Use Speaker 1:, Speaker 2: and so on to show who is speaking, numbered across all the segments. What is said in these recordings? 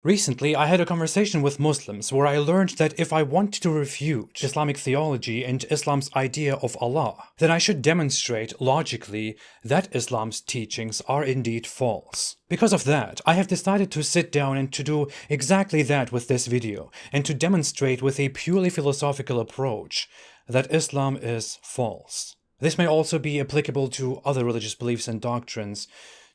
Speaker 1: Recently, I had a conversation with Muslims where I learned that if I want to refute Islamic theology and Islam's idea of Allah, then I should demonstrate logically that Islam's teachings are indeed false. Because of that, I have decided to sit down and to do exactly that with this video, and to demonstrate with a purely philosophical approach that Islam is false. This may also be applicable to other religious beliefs and doctrines.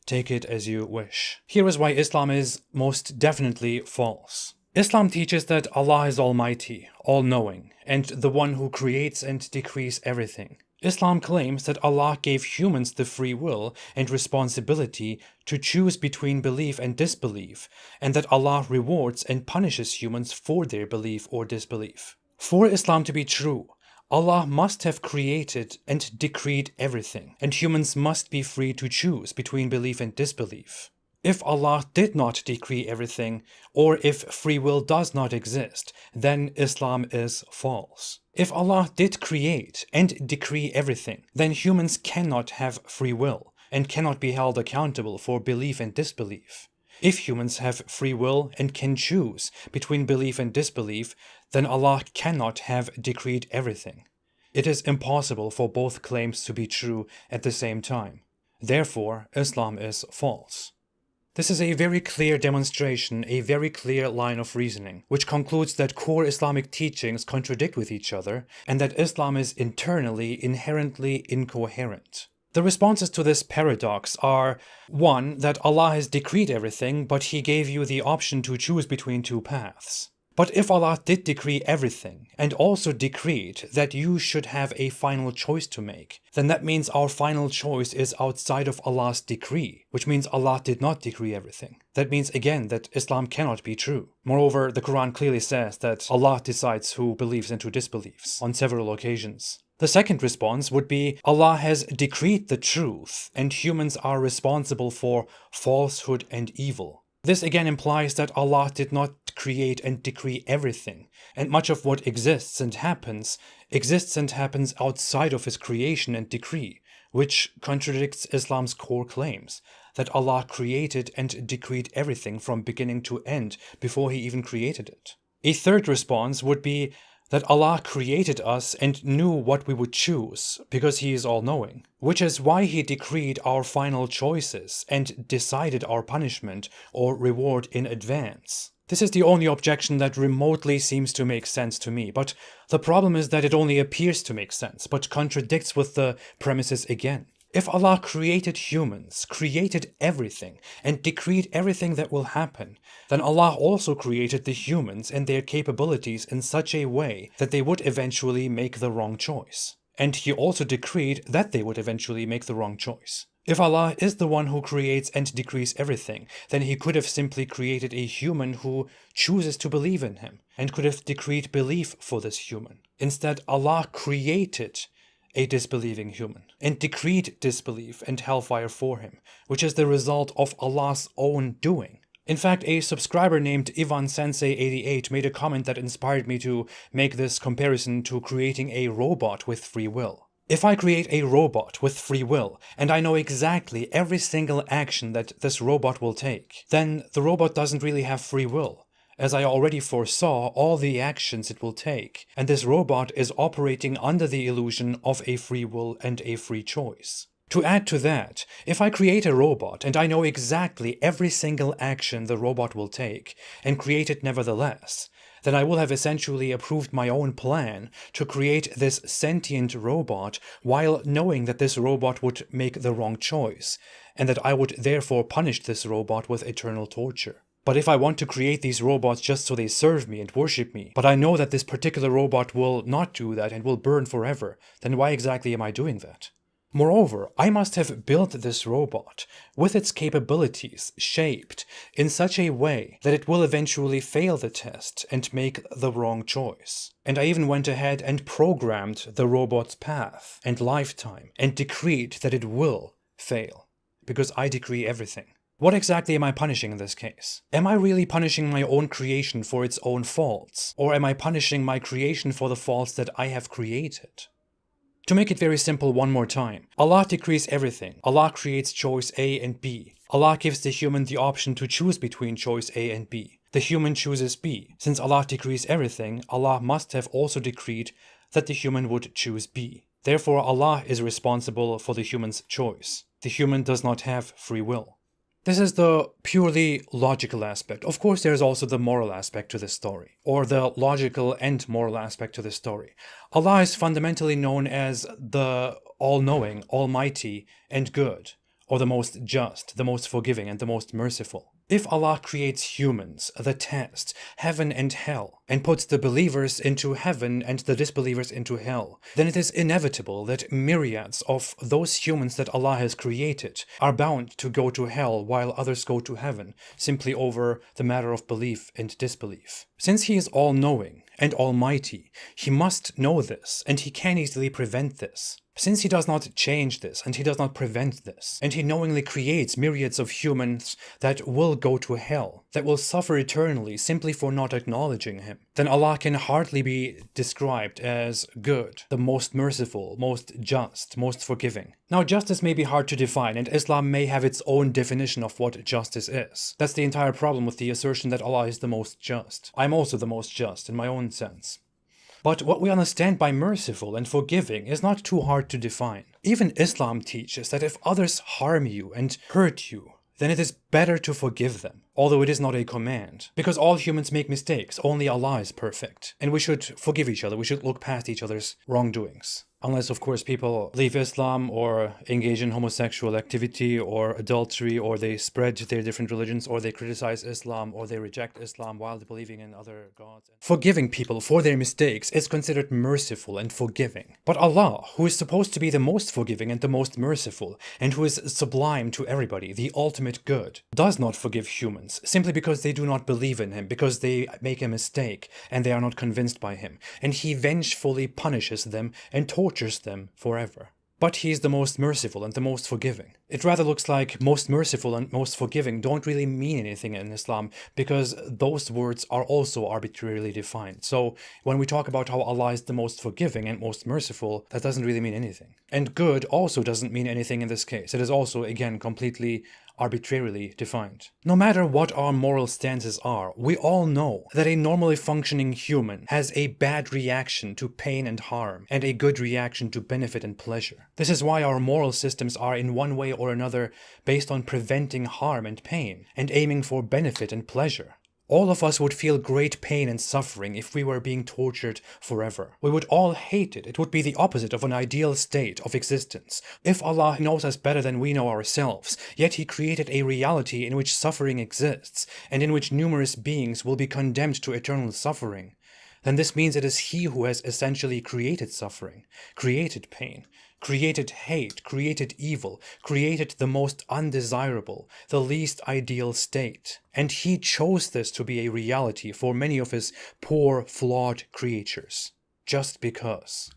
Speaker 1: Take it as you wish. Here is why Islam is most definitely false. Islam teaches that Allah is Almighty, all-knowing, and the one who creates and decrees everything. Islam claims that Allah gave humans the free will and responsibility to choose between belief and disbelief, and that Allah rewards and punishes humans for their belief or disbelief. For Islam to be true, Allah must have created and decreed everything, and humans must be free to choose between belief and disbelief. If Allah did not decree everything, or if free will does not exist, then Islam is false. If Allah did create and decree everything, then humans cannot have free will, and cannot be held accountable for belief and disbelief. If humans have free will and can choose between belief and disbelief, then Allah cannot have decreed everything. It is impossible for both claims to be true at the same time. Therefore, Islam is false. This is a very clear demonstration, a very clear line of reasoning, which concludes that core Islamic teachings contradict with each other, and that Islam is internally, inherently incoherent. The responses to this paradox are 1. That Allah has decreed everything, but He gave you the option to choose between two paths. But if Allah did decree everything, and also decreed that you should have a final choice to make, then that means our final choice is outside of Allah's decree, which means Allah did not decree everything. That means again that Islam cannot be true. Moreover, the Quran clearly says that Allah decides who believes and who disbelieves on several occasions. The second response would be Allah has decreed the truth, and humans are responsible for falsehood and evil. This again implies that Allah did not create and decree everything, and much of what exists and happens outside of His creation and decree, which contradicts Islam's core claims, that Allah created and decreed everything from beginning to end before He even created it. A third response would be that Allah created us and knew what we would choose, because He is all-knowing, which is why He decreed our final choices and decided our punishment or reward in advance. This is the only objection that remotely seems to make sense to me, but the problem is that it only appears to make sense, but contradicts with the premises again. If Allah created humans, created everything, and decreed everything that will happen, then Allah also created the humans and their capabilities in such a way that they would eventually make the wrong choice. And He also decreed that they would eventually make the wrong choice. If Allah is the one who creates and decrees everything, then He could have simply created a human who chooses to believe in Him, and could have decreed belief for this human. Instead, Allah created a disbelieving human, and decreed disbelief and hellfire for him, which is the result of Allah's own doing. In fact, a subscriber named Ivan Sensei 88 made a comment that inspired me to make this comparison to creating a robot with free will. If I create a robot with free will, and I know exactly every single action that this robot will take, then the robot doesn't really have free will, as I already foresaw all the actions it will take, and this robot is operating under the illusion of a free will and a free choice. To add to that, if I create a robot and I know exactly every single action the robot will take, and create it nevertheless, then I will have essentially approved my own plan to create this sentient robot while knowing that this robot would make the wrong choice, and that I would therefore punish this robot with eternal torture. But if I want to create these robots just so they serve me and worship me, but I know that this particular robot will not do that and will burn forever, then why exactly am I doing that? Moreover, I must have built this robot with its capabilities shaped in such a way that it will eventually fail the test and make the wrong choice. And I even went ahead and programmed the robot's path and lifetime and decreed that it will fail, because I decree everything. What exactly am I punishing in this case? Am I really punishing my own creation for its own faults? Or am I punishing my creation for the faults that I have created? To make it very simple one more time, Allah decrees everything. Allah creates choice A and B. Allah gives the human the option to choose between choice A and B. The human chooses B. Since Allah decrees everything, Allah must have also decreed that the human would choose B. Therefore, Allah is responsible for the human's choice. The human does not have free will. This is the purely logical aspect. Of course, there is also the moral aspect to this story, or the logical and moral aspect to this story. Allah is fundamentally known as the all-knowing, almighty, and good, or the most just, the most forgiving, and the most merciful. If Allah creates humans, the test, heaven and hell, and puts the believers into heaven and the disbelievers into hell, then it is inevitable that myriads of those humans that Allah has created are bound to go to hell while others go to heaven, simply over the matter of belief and disbelief. Since He is all-knowing and almighty, He must know this, and He can easily prevent this. Since He does not change this, and He does not prevent this, and He knowingly creates myriads of humans that will go to hell, that will suffer eternally simply for not acknowledging Him, then Allah can hardly be described as good, the most merciful, most just, most forgiving. Now, justice may be hard to define, and Islam may have its own definition of what justice is. That's the entire problem with the assertion that Allah is the most just. I'm also the most just in my own sense. But what we understand by merciful and forgiving is not too hard to define. Even Islam teaches that if others harm you and hurt you, then it is better to forgive them, although it is not a command. Because all humans make mistakes, only Allah is perfect. And we should forgive each other, we should look past each other's wrongdoings. Unless, of course, people leave Islam or engage in homosexual activity or adultery, or they spread their different religions, or they criticize Islam, or they reject Islam while believing in other gods. Forgiving people for their mistakes is considered merciful and forgiving. But Allah, who is supposed to be the most forgiving and the most merciful, and who is sublime to everybody, the ultimate good, does not forgive humans simply because they do not believe in Him, because they make a mistake and they are not convinced by Him. And He vengefully punishes them and tortures them forever. But He is the most merciful and the most forgiving. It rather looks like most merciful and most forgiving don't really mean anything in Islam, because those words are also arbitrarily defined. So when we talk about how Allah is the most forgiving and most merciful, that doesn't really mean anything. And good also doesn't mean anything in this case. It is also, again, completely arbitrarily defined. No matter what our moral stances are, we all know that a normally functioning human has a bad reaction to pain and harm, and a good reaction to benefit and pleasure. This is why our moral systems are in one way or another based on preventing harm and pain, and aiming for benefit and pleasure. All of us would feel great pain and suffering if we were being tortured forever. We would all hate it. It would be the opposite of an ideal state of existence. If Allah knows us better than we know ourselves, yet He created a reality in which suffering exists, and in which numerous beings will be condemned to eternal suffering, then this means it is He who has essentially created suffering, created pain, created hate, created evil, created the most undesirable, the least ideal state. And He chose this to be a reality for many of His poor, flawed creatures, just because.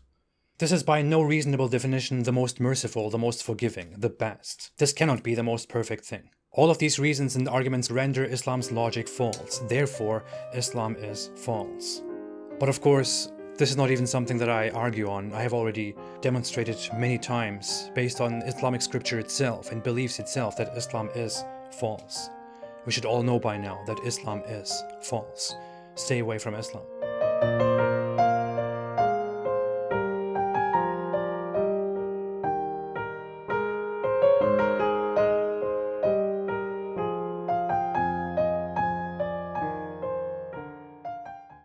Speaker 1: This is by no reasonable definition the most merciful, the most forgiving, the best. This cannot be the most perfect thing. All of these reasons and arguments render Islam's logic false. Therefore, Islam is false. But of course, this is not even something that I argue on. I have already demonstrated many times, based on Islamic scripture itself and beliefs itself, that Islam is false. We should all know by now that Islam is false. Stay away from Islam.